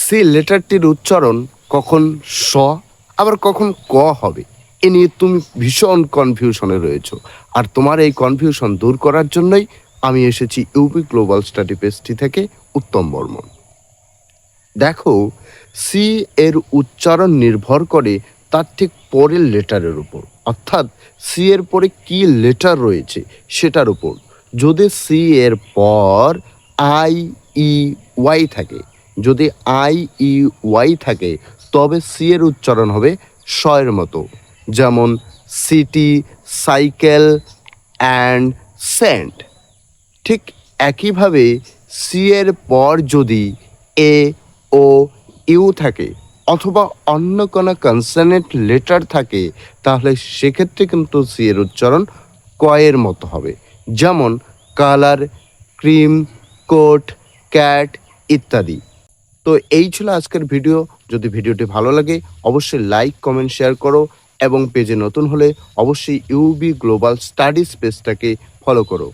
C লেটারটির উচ্চারণ কখন স আবার কখন ক হবে এ নিয়ে তুমি ভীষণ কনফিউশনে রয়েছো। আর তোমার এই কনফিউশন দূর করার জন্যই আমি এসেছি ইউপি গ্লোবাল স্টাডি পেজটি থেকে উত্তম বর্মন। দেখো, সি এর উচ্চারণ নির্ভর করে তার ঠিক পরের লেটারের উপর, অর্থাৎ সি এর পরে কি লেটার রয়েছে সেটার উপর। যদি সি এর পর আই ই ওয়াই থাকে, যদি আই ই ওয়াই থাকে তবে সি এর উচ্চারণ হবে স এর মতো, যেমন সিটি, সাইকেল অ্যান্ড সেন্ট। ঠিক একইভাবে সি এর পর যদি এ ও ইউ থাকে অথবা অন্য কোনো কনসোনেন্ট লেটার থাকে তাহলে সেক্ষেত্রে কিন্তু সি এর উচ্চারণ ক এর মতো হবে, যেমন কালার, ক্রিম, কোট, ক্যাট ইত্যাদি। তো এই ছিল আজকের ভিডিও। যদি ভিডিওটি ভালো লাগে অবশ্যই লাইক, কমেন্ট, শেয়ার করো এবং পেজে নতুন হলে অবশ্যই ইউবি গ্লোবাল স্টাডিজ পেজটাকে ফলো করো।